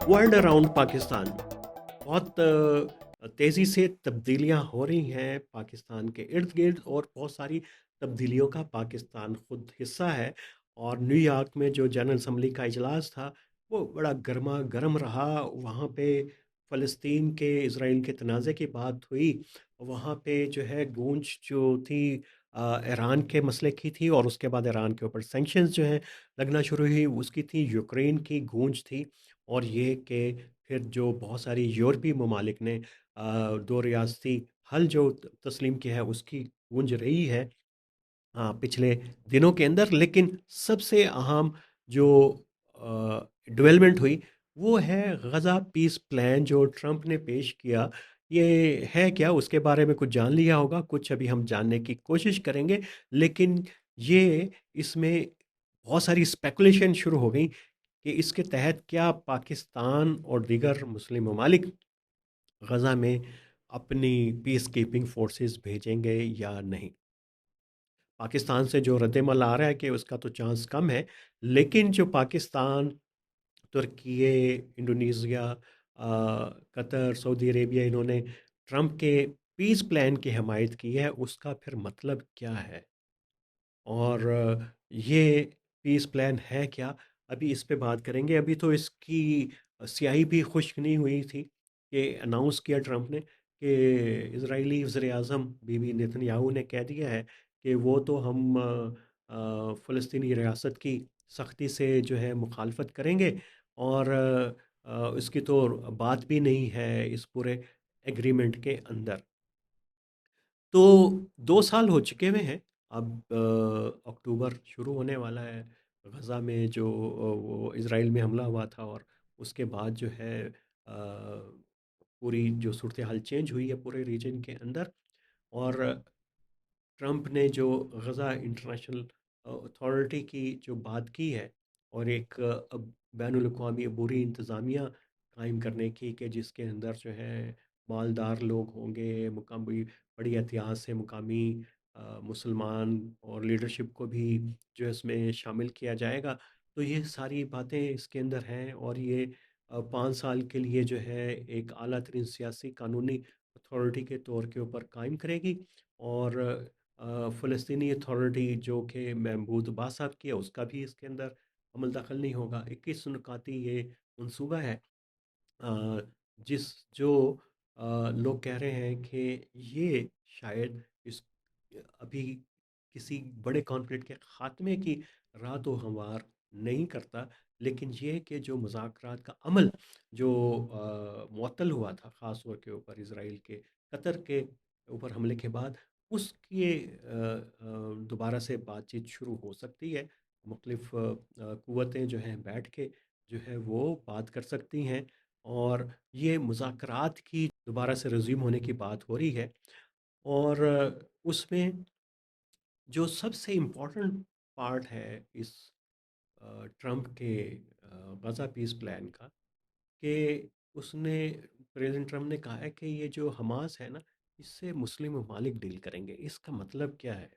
World around Pakistan बहुत तेज़ी से तब्दीलियां हो रही हैं पाकिस्तान के इर्द गिर्द, और बहुत सारी तब्दीलियों का पाकिस्तान खुद हिस्सा है। और न्यूयॉर्क में जो जनरल असम्बली का इजलास था वो बड़ा गर्मा गर्म रहा। वहाँ पे फ़लस्तीन के इसराइल के तनाज़े की बात हुई। वहाँ पे जो है गूंज जो थी ईरान के मसले की थी, और उसके बाद ईरान के ऊपर सैंक्शंस जो हैं लगना शुरू हुई उसकी थी। यूक्रेन की गूंज थी, और ये कि फिर जो बहुत सारी यूरोपीय ममालिक ने दो रियासती हल जो तस्लीम किया है उसकी गूंज रही है पिछले दिनों के अंदर। लेकिन सबसे अहम जो डेवलपमेंट हुई वो है गज़ा पीस प्लान जो ट्रंप ने पेश किया। ये है क्या, उसके बारे में कुछ जान लिया होगा, कुछ अभी हम जानने की कोशिश करेंगे। लेकिन ये इसमें बहुत सारी स्पेकुलेशन शुरू हो गई कि इसके तहत क्या पाकिस्तान और दीगर मुस्लिम ममालिक गज़ा में अपनी पीस कीपिंग फोर्सेस भेजेंगे या नहीं। पाकिस्तान से जो रद्दमल आ रहा है कि उसका तो चांस कम है, लेकिन जो पाकिस्तान, तुर्की, इंडोनेशिया, कतर, सऊदी अरेबिया, इन्होंने ट्रंप के पीस प्लान की हमायत की है, उसका फिर मतलब क्या है? और ये पीस प्लान है क्या? अभी इस पे बात करेंगे। अभी तो इसकी स्याही भी खुश्क नहीं हुई थी कि अनाउंस किया ट्रंप ने कि इजरायली वज़ीर-ए-आज़म बीबी नेतन्याहू ने कह दिया है कि वो तो हम फ़लस्तीनी रियासत की सख्ती से जो है मुखालफत करेंगे, और इसकी तो बात भी नहीं है इस पूरे एग्रीमेंट के अंदर। तो 2 साल हो चुके हुए हैं। अब अक्टूबर शुरू होने वाला है। गज़ा में जो वो इज़राइल में हमला हुआ था, और उसके बाद जो है पूरी जो सूरत हाल चेंज हुई है पूरे रीजन के अंदर। और ट्रंप ने जो गज़ा इंटरनेशनल अथॉरिटी की जो बात की है, और एक बैनुल-अक़वामी अबूरी इंतज़ामिया कायम करने की, कि जिसके अंदर जो है मालदार लोग होंगे, मुकामी बड़ी एहतियात से मुकामी मुसलमान और लीडरशिप को भी जो है इसमें शामिल किया जाएगा। तो ये सारी बातें इसके अंदर हैं, और ये 5 साल के लिए जो है एक आला तरीन सियासी कानूनी अथॉरिटी के तौर के ऊपर कायम करेगी। और फ़लस्तीनी अथॉरिटी जो कि महमूद अब्बास साहब की है उसका भी इसके अंदर अमल दखल नहीं होगा। 21 नुकाती ये मंसूबा है। अ, जिस जो लोग कह रहे हैं कि ये शायद इस अभी किसी बड़े कॉन्फ्लिक्ट के ख़ात्मे की राह तो हमवार नहीं करता, लेकिन ये कि जो मुज़ाकरात का अमल जो मुअत्तल हुआ था ख़ास तौर के ऊपर इज़राइल के कतर के ऊपर हमले के बाद, उसकी दोबारा से बातचीत शुरू हो सकती है। मुख्तलिफ़ क़ुव्वतें जो हैं बैठ के जो है वो बात कर सकती हैं, और ये मुज़ाकरात की दोबारा से रिज़्यूम होने की बात हो रही है। और उसमें जो सबसे इम्पोर्टेंट पार्ट है इस ट्रंप के गज़ा पीस प्लान का, कि उसने प्रेसिडेंट ट्रंप ने कहा है कि ये जो हमास है ना, इससे मुस्लिम ममालिक डील करेंगे। इसका मतलब क्या है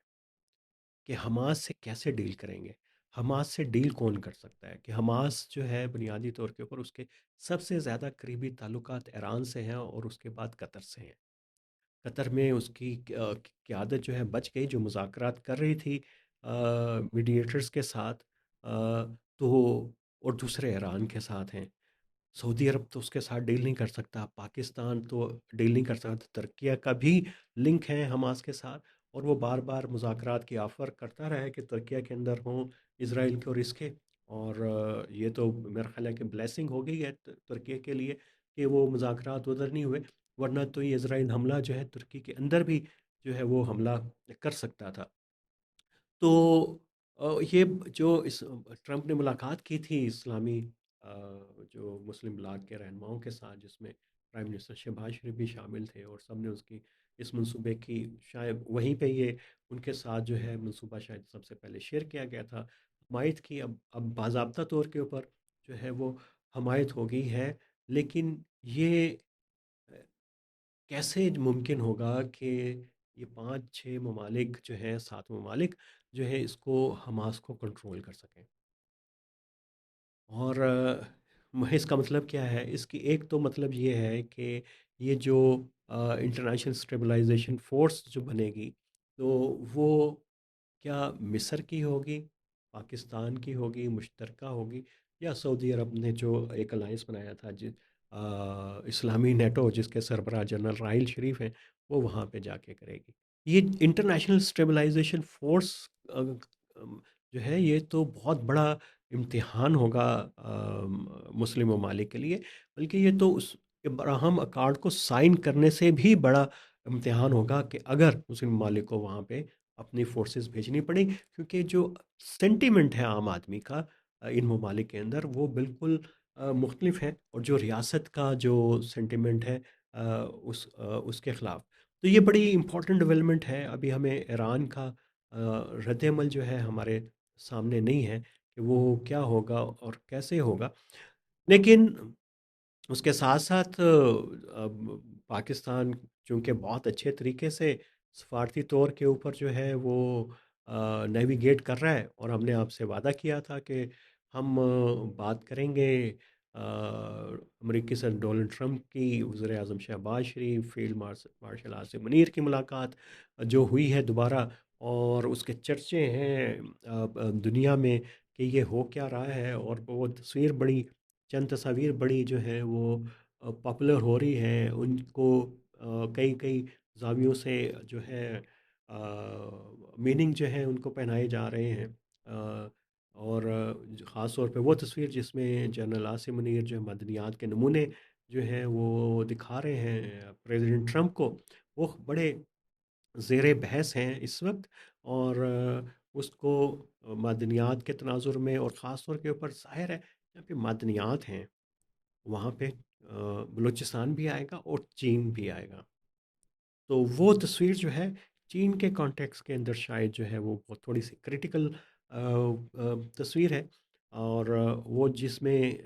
कि हमास से कैसे डील करेंगे? हमास से डील कौन कर सकता है? कि हमास जो है बुनियादी तौर के ऊपर उसके सबसे ज़्यादा करीबी ताल्लुकात ईरान से हैं, और उसके बाद कतर से हैं। कतर में उसकी क़यादत जो है बच गई, जो मुज़ाकरात कर रही थी मीडिएटर्स के साथ। तो और दूसरे ईरान के साथ हैं। सऊदी अरब तो उसके साथ डील नहीं कर सकता, पाकिस्तान तो डील नहीं कर सकता, तुर्किया का भी लिंक है हमास के साथ। और वो बार-बार मुज़ाकरात की ऑफ़र करता रहा है कि तुर्किया के अंदर हों, इज़राइल के और इसके। और ये तो मेरा ख़्याल है कि ब्लेसिंग हो गई है तुर्किया के लिए कि वो मुज़ाकरात उधर नहीं हुए, वरना तो ये इज़राइल हमला जो है तुर्की के अंदर भी जो है वो हमला कर सकता था। तो ये जो इस ट्रंप ने मुलाकात की थी इस्लामी जो मुस्लिम लीग के रहनुमाओं के साथ, जिसमें प्राइम मिनिस्टर शहबाज शरीफ भी शामिल थे, और सब ने उसकी इस मंसूबे की शायद वहीं पे ये उनके साथ जो है मंसूबा शायद सबसे पहले शेयर किया गया था, हमायत की। अब बाज़ाब्ता तौर के ऊपर जो है वो हमायत हो गई है। लेकिन ये अ, कैसे मुमकिन होगा कि ये 5-6 ममालिक जो हैं, 7 ममालिक जो हैं, इसको हमास को कंट्रोल कर सकें? और इसका मतलब क्या है? इसकी एक तो मतलब ये है कि ये जो इंटरनेशनल स्टेबलाइजेशन फोर्स जो बनेगी, तो वो क्या मिस्र की होगी, पाकिस्तान की होगी, मुश्तरका होगी, या सऊदी अरब ने जो एक अलायंस बनाया था इस्लामी नेटो, जिसके सरबराह जनरल राहिल शरीफ हैं, वो वहाँ पे जाके करेगी। ये इंटरनेशनल स्टेबलाइजेशन फोर्स जो है, ये तो बहुत बड़ा इम्तिहान होगा मुस्लिम ममालिक के लिए। बल्कि ये तो उस इब्राहम अकॉर्ड को साइन करने से भी बड़ा इम्तिहान होगा कि अगर मुस्लिम ममालिक को वहाँ पे अपनी फोर्सेस भेजनी पड़ी, क्योंकि जो सेंटिमेंट है आम आदमी का इन ममालिक के अंदर, वो बिल्कुल मुख्तलिफ है, और जो रियासत का जो सेंटिमेंट है उसके ख़िलाफ़। तो ये बड़ी इम्पोर्टेंट डेवलपमेंट है। अभी हमें ईरान का रद्द-ए-अमल जो है हमारे सामने नहीं है कि वो क्या होगा और कैसे होगा। लेकिन उसके साथ-साथ अब पाकिस्तान चूँकि बहुत अच्छे तरीके से सफ़ारती तौर के ऊपर जो है वो नेविगेट कर रहा है, और हमने आपसे वादा किया था कि हम बात करेंगे अमेरिकी सदर डोनाल्ड ट्रंप की, वज़ीर-ए-आज़म शहबाज शरीफ, फ़ील्ड मार्शल आसिम मुनीर की मुलाकात जो हुई है दोबारा, और उसके चर्चे हैं दुनिया में कि ये हो क्या रहा है, और वो तस्वीर बड़ी, चंद तस्वीर बड़ी जो है वो पॉपुलर हो रही हैं, उनको कई कई ज़ावियों से जो है मीनिंग जो है उनको पहनाए जा रहे हैं। और ख़ास तौर पे वो तस्वीर जिसमें जनरल आसिम मुनीर जो है मदनियात के नमूने जो हैं वो दिखा रहे हैं प्रेसिडेंट ट्रंप को, वो बड़े ज़ेर बहस हैं इस वक्त। और उसको मदनियात के तनाजुर में, और ख़ास तौर के ऊपर ज़ाहिर है जहाँ पे मदनियात हैं वहाँ पे बलूचिस्तान भी आएगा और चीन भी आएगा। तो वो तस्वीर जो है चीन के कॉन्टेक्स्ट के अंदर शायद जो है वो थोड़ी सी क्रिटिकल तस्वीर है। और वो जिसमें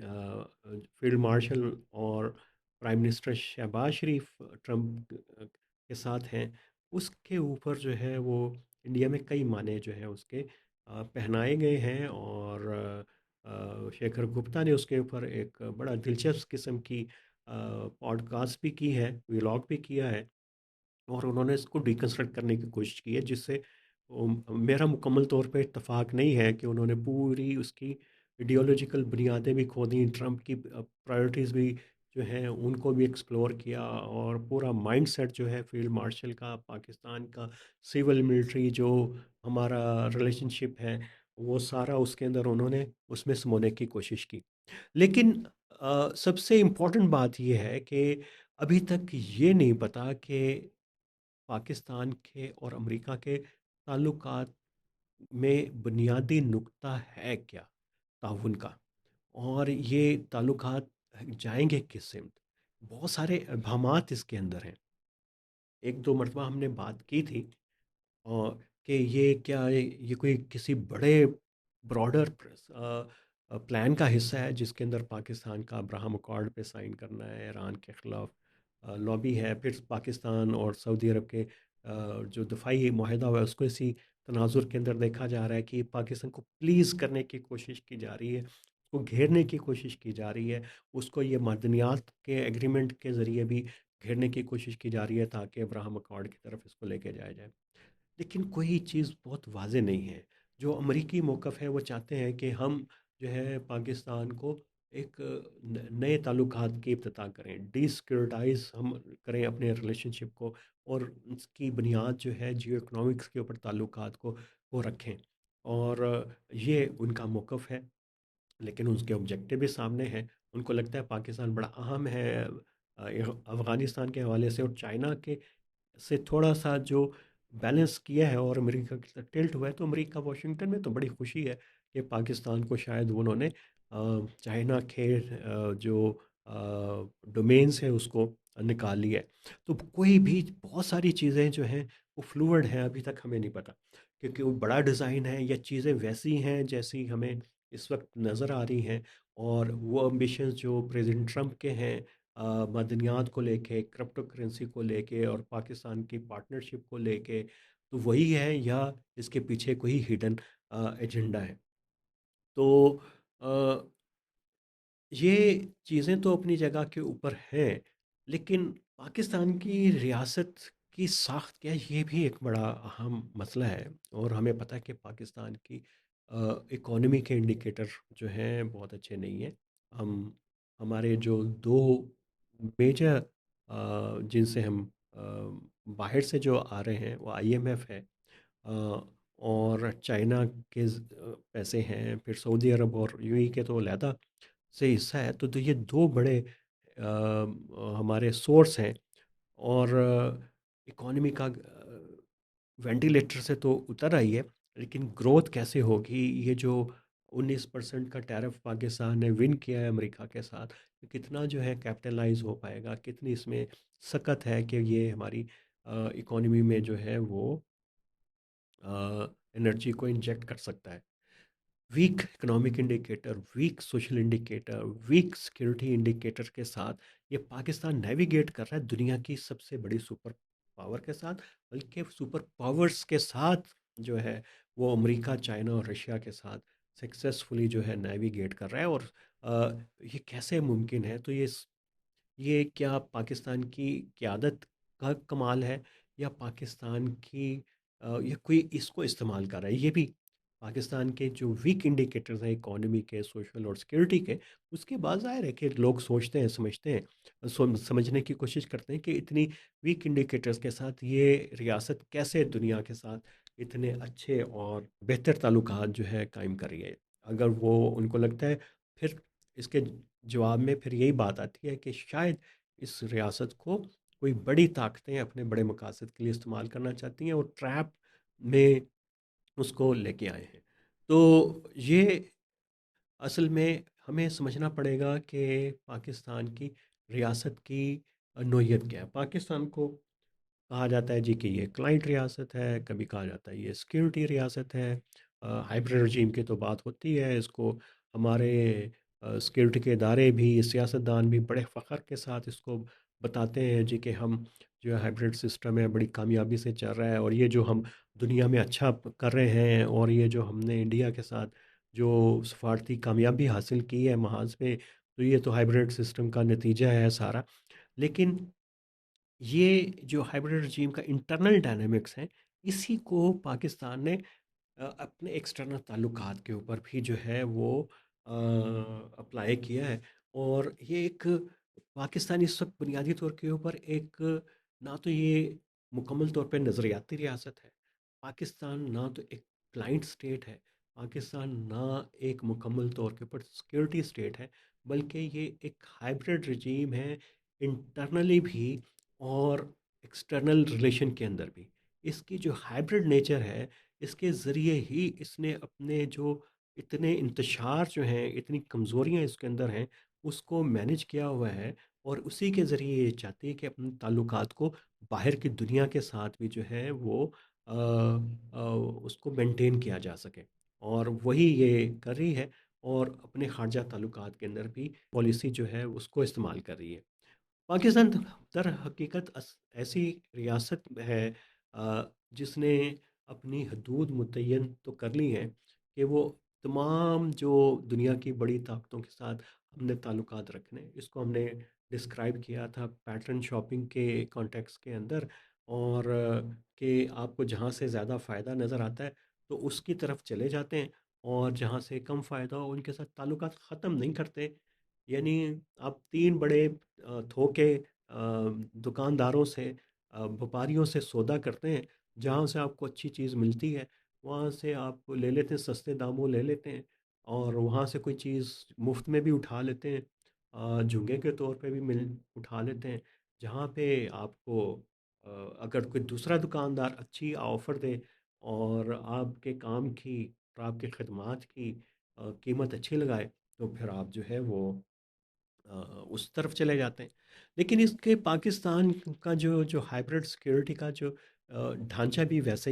फील्ड मार्शल और प्राइम मिनिस्टर शहबाज शरीफ ट्रंप के साथ हैं, उसके ऊपर जो है वो इंडिया में कई माने जो है उसके पहनाए गए हैं। और शेखर गुप्ता ने उसके ऊपर एक बड़ा दिलचस्प किस्म की पॉडकास्ट भी की है, व्लॉग भी किया है, और उन्होंने इसको डिकंस्ट्रक्ट करने की कोशिश की है, जिससे मेरा मुकम्मल तौर पे इत्तेफाक नहीं है कि उन्होंने पूरी उसकी आइडियोलॉजिकल बुनियादें भी खोदी, ट्रंप की प्रायोरिटीज़ भी जो हैं उनको भी एक्सप्लोर किया, और पूरा माइंडसेट जो है फील्ड मार्शल का, पाकिस्तान का सिविल मिलिट्री जो हमारा रिलेशनशिप है, वो सारा उसके अंदर उन्होंने उसमें समोने की कोशिश की। लेकिन सबसे इम्पोर्टेंट बात ये है कि अभी तक ये नहीं पता कि पाकिस्तान के और अमेरिका के ताल्लुकात में बुनियादी नुक्ता है क्या ताउन का, और ये ताल्लुकात जाएंगे किस सिमत। बहुत सारे अहकामात इसके अंदर हैं। एक दो मरतबा हमने बात की थी और कि ये क्या है, ये कोई किसी बड़े ब्रॉडर प्लान का हिस्सा है, जिसके अंदर पाकिस्तान का अब्राहम अकॉर्ड पे साइन करना है, ईरान के ख़िलाफ़ लॉबी है, फिर पाकिस्तान और सऊदी अरब के जो दफ़ाई माहिदा हुआ है उसको इसी तनाजुर के अंदर देखा जा रहा है कि पाकिस्तान को प्लीज़ करने की कोशिश की जा रही है, उसको घेरने की कोशिश की जा रही है, उसको ये मदनियात के एग्रीमेंट के ज़रिए भी घेरने की कोशिश की जा रही है, ताकि अब्राहम अकॉर्ड की तरफ इसको लेके जाया जाए। लेकिन कोई चीज़ बहुत वाज़ेह नहीं है। जो अमरीकी मौक़िफ़ है वो चाहते हैं कि हम जो है पाकिस्तान को एक नए ताल्लुकात की इब्तिदा करें, डीसिक्योरिटाइज़ हम करें अपने रिलेशनशिप को, और उसकी बुनियाद जो है जियो इकोनॉमिक्स के ऊपर ताल्लुकात को वो रखें। और ये उनका मौक़िफ़ है। लेकिन उसके ऑब्जेक्टिव भी सामने हैं। उनको लगता है पाकिस्तान बड़ा अहम है अफ़गानिस्तान के हवाले से, और चाइना के से थोड़ा-सा जो बैलेंस किया है और अमेरिका की तरफ टिल्ट हुआ है, तो अमेरिका वाशिंगटन में तो बड़ी खुशी है कि पाकिस्तान को शायद उन्होंने चाइना के जो डोमेन्स है उसको निकाल लिया है। तो कोई भी बहुत सारी चीज़ें जो हैं वो फ्लूइड हैं, अभी तक हमें नहीं पता, क्योंकि वो बड़ा डिज़ाइन है या चीज़ें वैसी हैं जैसी हमें इस वक्त नज़र आ रही हैं। और वो एम्बिशंस जो प्रेसिडेंट ट्रंप के हैं मदनियात को लेके, क्रिप्टो करेंसी को लेके, और पाकिस्तान की पार्टनरशिप को लेके, तो वही है या इसके पीछे कोई हिडन एजेंडा है। तो ये चीज़ें तो अपनी जगह के ऊपर हैं, लेकिन पाकिस्तान की रियासत की साख़्त क्या है, ये भी एक बड़ा अहम मसला है। और हमें पता है कि पाकिस्तान की इकॉनमी के इंडिकेटर जो हैं बहुत अच्छे नहीं हैं। हम हमारे जो 2 मेजर जिनसे हम बाहर से जो आ रहे हैं वो आईएमएफ है, अ, और चाइना के पैसे हैं, फिर सऊदी अरब और यूएई के तो अलहदा से हिस्सा है। तो ये 2 बड़े हमारे सोर्स हैं। और इकॉनमी का वेंटिलेटर से तो उतर आई है, लेकिन ग्रोथ कैसे होगी? ये जो 19% का टैरिफ पाकिस्तान ने विन किया है अमेरिका के साथ, तो कितना जो है कैपिटलाइज़ हो पाएगा? कितनी इसमें सकत है कि ये हमारी इकॉनमी में जो है वो एनर्जी को इंजेक्ट कर सकता है? Weak economic indicator, weak social indicator, weak security indicator के साथ ये पाकिस्तान नेविगेट कर रहा है दुनिया की सबसे बड़ी सुपर पावर के साथ, बल्कि सुपर पावर्स के साथ जो है वो अमेरिका, चाइना और रशिया के साथ सक्सेसफुली जो है नेविगेट कर रहा है। और ये कैसे मुमकिन है? तो ये क्या पाकिस्तान की क़यादत का कमाल है, या पाकिस्तान की या कोई इसको इस्तेमाल कर रहा है? ये भी पाकिस्तान के जो वीक इंडिकेटर्स हैं इकोनॉमी के, सोशल और सिक्योरिटी के, उसके बाद ज़ाहिर है कि लोग सोचते हैं, समझते हैं, समझने की कोशिश करते हैं कि इतनी वीक इंडिकेटर्स के साथ ये रियासत कैसे दुनिया के साथ इतने अच्छे और बेहतर ताल्लुकात जो है कायम कर रही है। अगर वो उनको लगता है, फिर इसके जवाब में फिर यही बात आती है कि शायद इस रियासत को कोई बड़ी ताकतें अपने बड़े मकासद के लिए इस्तेमाल करना चाहती हैं और ट्रैप में उसको लेके आए हैं। तो ये असल में हमें समझना पड़ेगा कि पाकिस्तान की रियासत की नोयत क्या है। पाकिस्तान को कहा जाता है जी कि ये क्लाइंट रियासत है, कभी कहा जाता है ये सिक्योरिटी रियासत है। हाइब्रिड रजीम की तो बात होती है, इसको हमारे सिक्योरिटी के इदारे भी, सियासतदान भी बड़े फ़ख्र के साथ इसको बताते हैं जी कि हम जो है हाइब्रिड सिस्टम है बड़ी कामयाबी से चल रहा है, और ये जो हम दुनिया में अच्छा कर रहे हैं, और ये जो हमने इंडिया के साथ जो सफारती कामयाबी हासिल की है महाज में, तो ये तो हाइब्रिड सिस्टम का नतीजा है सारा। लेकिन ये जो हाइब्रिड रजीम का इंटरनल डायनामिक्स है, इसी को पाकिस्तान ने अपने एक्सटर्नल ताल्लुकात के ऊपर भी जो है वो अप्लाई किया है। और ये एक पाकिस्तान इस वक्त बुनियादी तौर के ऊपर एक, ना तो ये मुकम्मल तौर पे नज़रियाती रियासत है, पाकिस्तान ना तो एक क्लाइंट स्टेट है, पाकिस्तान ना एक मुकम्मल तौर के ऊपर सिक्योरिटी स्टेट है, बल्कि ये एक हाइब्रिड रजीम है, इंटरनली भी और एक्सटर्नल रिलेशन के अंदर भी। इसकी जो हाइब्रिड नेचर है, इसके ज़रिए ही इसने अपने जो इतने इंतशार जो हैं, इतनी कमज़ोरियाँ इसके अंदर हैं, उसको मैनेज किया हुआ है। और उसी के ज़रिए ये चाहती है कि अपने ताल्लुकात को बाहर की दुनिया के साथ भी जो है वो उसको मेंटेन किया जा सके। और वही ये कर रही है, और अपने खारजा ताल्लुकात के अंदर भी पॉलिसी जो है उसको इस्तेमाल कर रही है। पाकिस्तान दर हकीकत ऐसी रियासत है जिसने अपनी हदूद मुतय्यन तो कर ली हैं कि वो तमाम जो दुनिया की बड़ी ताकतों के साथ हमने ताल्लुकात रखने, इसको हमने डिस्क्राइब किया था पैटर्न शॉपिंग के कॉन्टेक्स्ट के अंदर। और कि आपको जहाँ से ज़्यादा फ़ायदा नज़र आता है तो उसकी तरफ चले जाते हैं, और जहाँ से कम फ़ायदा हो उनके साथ ताल्लुकात ख़त्म नहीं करते। यानी आप 3 बड़े थोके दुकानदारों से, व्यापारियों से सौदा करते हैं, जहाँ से आपको अच्छी चीज़ मिलती है, वहाँ से आप ले लेते हैं, सस्ते दामों ले लेते हैं, और वहाँ से कोई चीज़ मुफ्त में भी उठा लेते हैं, झुंगे के तौर पे भी मिल उठा लेते हैं। जहाँ पे आपको अगर कोई दूसरा दुकानदार अच्छी ऑफ़र दे और आपके काम की और आपकी खदमात की कीमत अच्छी लगाए, तो फिर आप जो है वो अ, उस तरफ चले जाते हैं। लेकिन इसके पाकिस्तान का जो हाइब्रिड सिक्योरिटी का जो ढांचा भी वैसे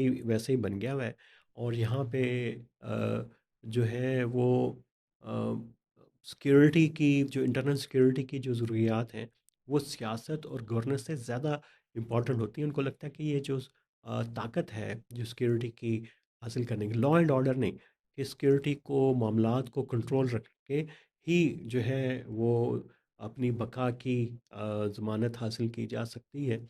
ही बन गया हुआ है। और यहाँ पे जो है वो सिक्योरिटी की, जो इंटरनल सिक्योरिटी की जो ज़रूरियात हैं, वो सियासत और गवर्नेंस से ज़्यादा इम्पोर्टेंट होती हैं। उनको लगता है कि ये जो ताकत है जो सिक्योरिटी की हासिल करने की, लॉ एंड ऑर्डर नहीं, कि सिक्योरिटी को, मामलात को कंट्रोल रख के ही जो है वो अपनी बका की ज़मानत हासिल की जा सकती है।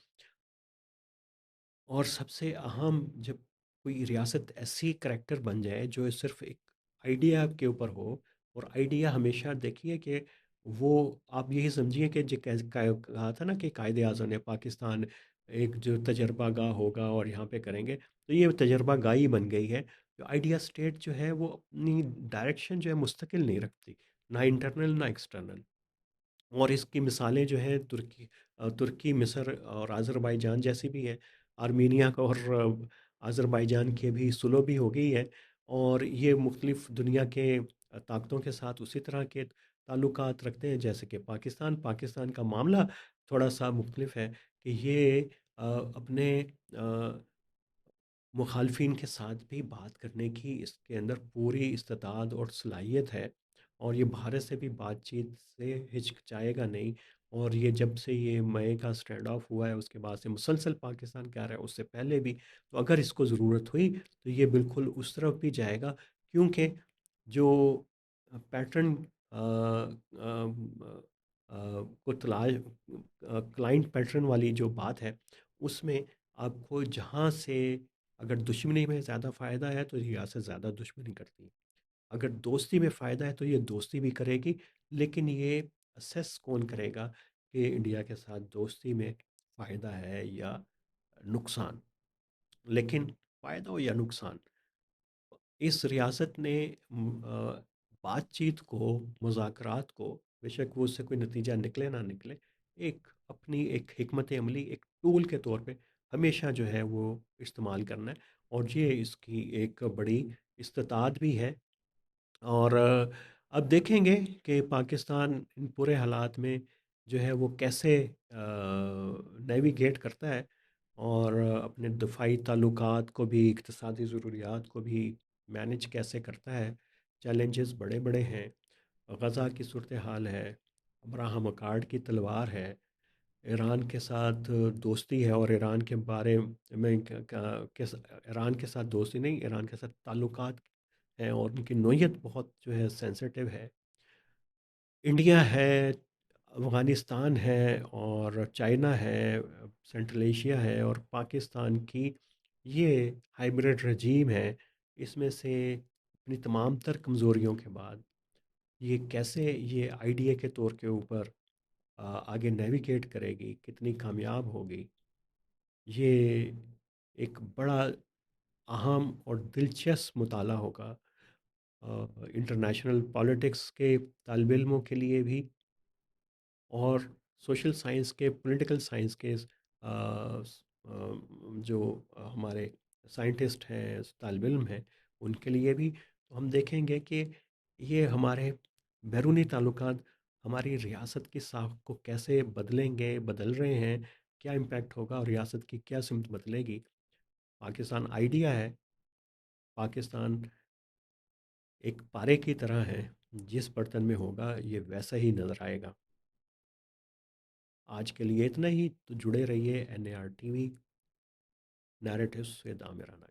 और सबसे अहम, जब कोई रियासत ऐसी करैक्टर बन जाए जो सिर्फ़ एक आइडिया के ऊपर हो, और आइडिया हमेशा देखिए कि वो, आप यही समझिए कि जो कहा था ना कि कायदे आज़म ने पाकिस्तान एक जो तजर्बा गाह होगा और यहाँ पे करेंगे, तो ये तजर्बा गाही बन गई है। जो आइडिया स्टेट जो है वो अपनी डायरेक्शन जो है मुस्तकिल नहीं रखती, ना इंटरनल ना एक्सटर्नल। और इसकी मिसालें जो हैं तुर्की, मिस्र और अज़रबैजान जैसी भी हैं। आर्मीनिया का और अज़रबैजान की भी सुलह भी हो गई है, और ये मुख्तलिफ़ दुनिया के ताकतों के साथ उसी तरह के ताल्लुकात रखते हैं जैसे कि पाकिस्तान। पाकिस्तान का मामला थोड़ा-सा मुख्तलिफ़ है कि ये अपने मुखालफिन के साथ भी बात करने की इसके अंदर पूरी इस्तेताद और सलाहियत है, और ये भारत से भी बातचीत से हिचकिचाएगा नहीं। और ये जब से ये मई का स्टैंड ऑफ हुआ है उसके बाद से मुसलसल पाकिस्तान कह रहा है, उससे पहले भी। तो अगर इसको ज़रूरत हुई तो ये बिल्कुल उस तरफ भी जाएगा, क्योंकि जो पैटर्न को तलाश, क्लाइंट पैटर्न वाली जो बात है, उसमें आपको जहाँ से अगर दुश्मनी में ज़्यादा फ़ायदा है तो रियासत ज़्यादा दुश्मनी करती है। अगर दोस्ती में फ़ायदा है तो ये दोस्ती भी करेगी, लेकिन ये असेस कौन करेगा कि इंडिया के साथ दोस्ती में फ़ायदा है या नुकसान। लेकिन फ़ायदा हो या नुकसान, इस रियासत ने बातचीत को, मुज़ाकरात को, बेशक वो उससे कोई नतीजा निकले ना निकले, एक अपनी एक हिकमत अमली, एक टूल के तौर पे हमेशा जो है वो इस्तेमाल करना है। और ये इसकी एक बड़ी इस्तात भी है। और अब देखेंगे कि पाकिस्तान इन पूरे हालात में जो है वो कैसे नेविगेट करता है, और अपने दफ़ाई ताल्लुकात को भी, इक़्तिसादी ज़रूरियात को भी मैनेज कैसे करता है। चैलेंजेस बड़े-बड़े हैं। गज़ा की सूरत हाल है, अब्राहम अकॉर्ड की तलवार है, ईरान के साथ दोस्ती है, और ईरान के बारे में ईरान के साथ दोस्ती नहीं, ईरान के साथ ताल्लुकात हैं, और उनकी नोयत बहुत जो है सेंसिटिव है। इंडिया है, अफ़गानिस्तान है, और चाइना है, सेंट्रल एशिया है, और पाकिस्तान की ये हाइब्रिड रजीम है। इसमें से अपनी तमाम तर कमज़ोरियों के बाद ये कैसे ये आइडिया के तौर के ऊपर आगे नेविगेट करेगी, कितनी कामयाब होगी, ये एक बड़ा अहम और दिलचस्प मुताला होगा इंटरनेशनल पॉलिटिक्स के तालिब इल्मों के लिए भी, और सोशल साइंस के, पॉलिटिकल साइंस के जो हमारे साइंटिस्ट हैं, तालिब इल्म हैं, उनके लिए भी। तो हम देखेंगे कि ये हमारे बैरूनी ताल्लुकात हमारी रियासत की साख को कैसे बदलेंगे, बदल रहे हैं, क्या इम्पेक्ट होगा और रियासत की क्या सिमत बदलेगी। पाकिस्तान आइडिया है, पाकिस्तान एक पारे की तरह है, जिस बर्तन में होगा ये वैसा ही नज़र आएगा। आज के लिए इतना ही। तो जुड़े रहिए NAR TV narratives with Aamir अना।